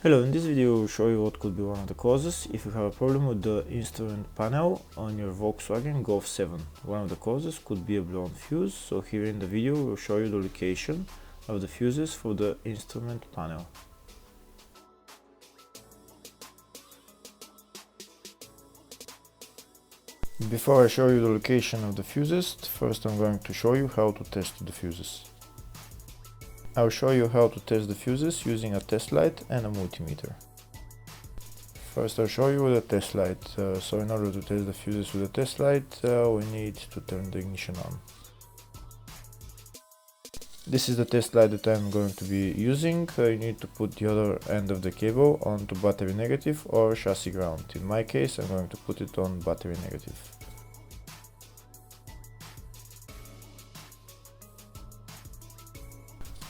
Hello, in this video I will show you what could be one of the causes if you have a problem with the instrument panel on your Volkswagen Golf 7. One of the causes could be a blown fuse, so here in the video we will show you the location of the fuses for the instrument panel. Before I show you the location of the fuses, first I'm going to show you how to test the fuses. I'll show you how to test the fuses using a test light and a multimeter. First I'll show you with a test light. So in order to test the fuses with a test light, we need to turn the ignition on. This is the test light that I'm going to be using. You need to put the other end of the cable onto battery negative or chassis ground. In my case I'm going to put it on battery negative.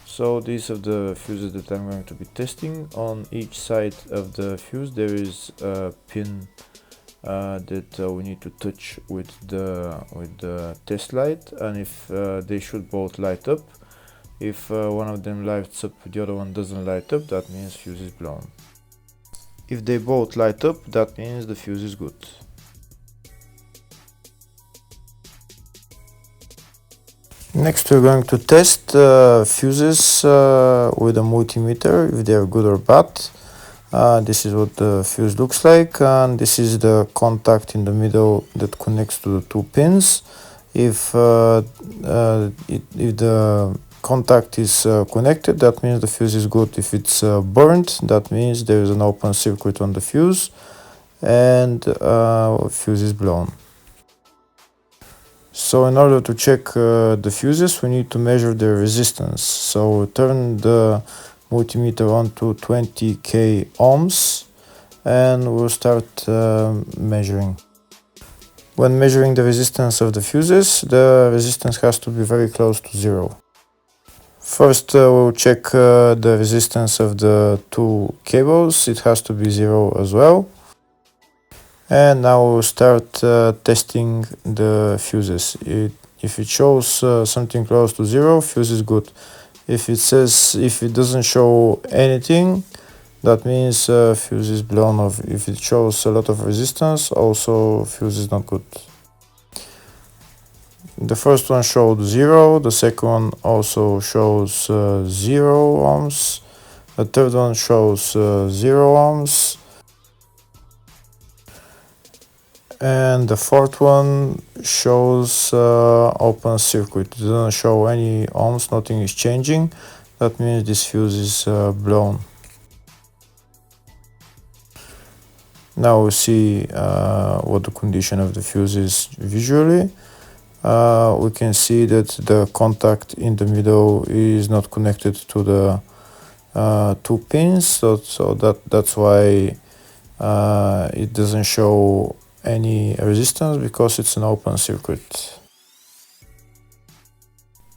So these are the fuses that I'm going to be testing. On each side of the fuse there is a pin that we need to touch with the test light, and if they should both light up. If one of them lights up, the other one doesn't light up, that means fuse is blown. If they both light up, that means the fuse is good. Next we're going to test fuses with a multimeter, if they are good or bad. This is what the fuse looks like, and this is the contact in the middle that connects to the two pins. If the contact is connected, that means the fuse is good. If it's burnt, that means there is an open circuit on the fuse and fuse is blown. So in order to check the fuses, we need to measure their resistance. So turn the multimeter on to 20k ohms and we'll start measuring. When measuring the resistance of the fuses, the resistance has to be very close to zero. First we'll check the resistance of the two cables. It has to be zero as well. And now we'll start testing the fuses. If it shows something close to zero, fuse is good. If it doesn't show anything, that means fuse is blown off. If it shows a lot of resistance, also fuse is not good. The first one showed 0, the second one also shows 0 ohms, the third one shows 0 ohms, and the fourth one shows open circuit. It doesn't show any ohms, nothing is changing. That means this fuse is blown. Now we see what the condition of the fuse is visually. We can see that the contact in the middle is not connected to the two pins, so that's why it doesn't show any resistance, because it's an open circuit.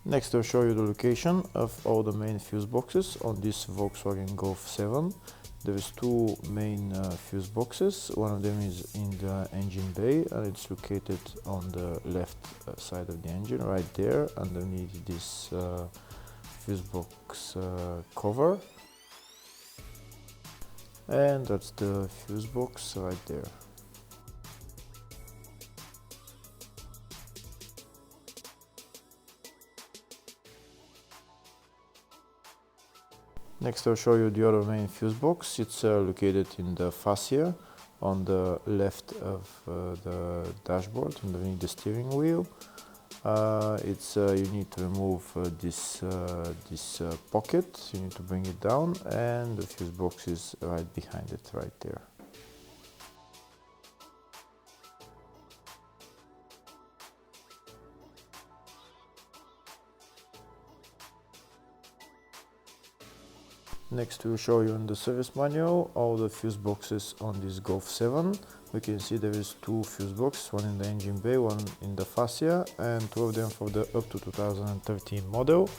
Next I'll show you the location of all the main fuse boxes on this Volkswagen Golf 7. There is two main fuse boxes. One of them is in the engine bay and it's located on the left side of the engine, right there underneath this fuse box cover. And that's the fuse box right there. Next I'll show you the other main fuse box. It's located in the fascia on the left of the dashboard, underneath the steering wheel. You need to remove this pocket, you need to bring it down, and the fuse box is right behind it, right there. Next we'll show you in the service manual all the fuse boxes on this Golf 7. We can see there is two fuse boxes, one in the engine bay, one in the fascia, and two of them for the up to 2013 model,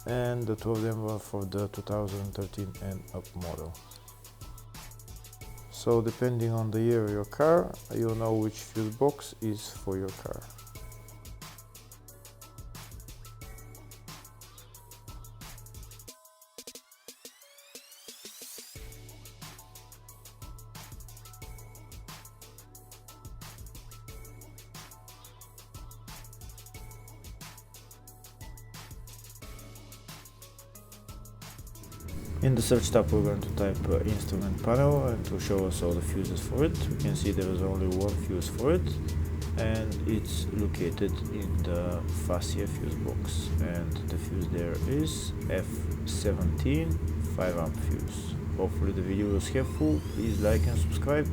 and the two of them were for the 2013 and up model. So depending on the year of your car, you'll know which fuse box is for your car. In the search tab we're going to type instrument panel, and to show us all the fuses for it. We can see there is only one fuse for it, and it's located in the fascia fuse box, and the fuse there is F17 5 amp fuse. Hopefully the video was helpful. Please like and subscribe.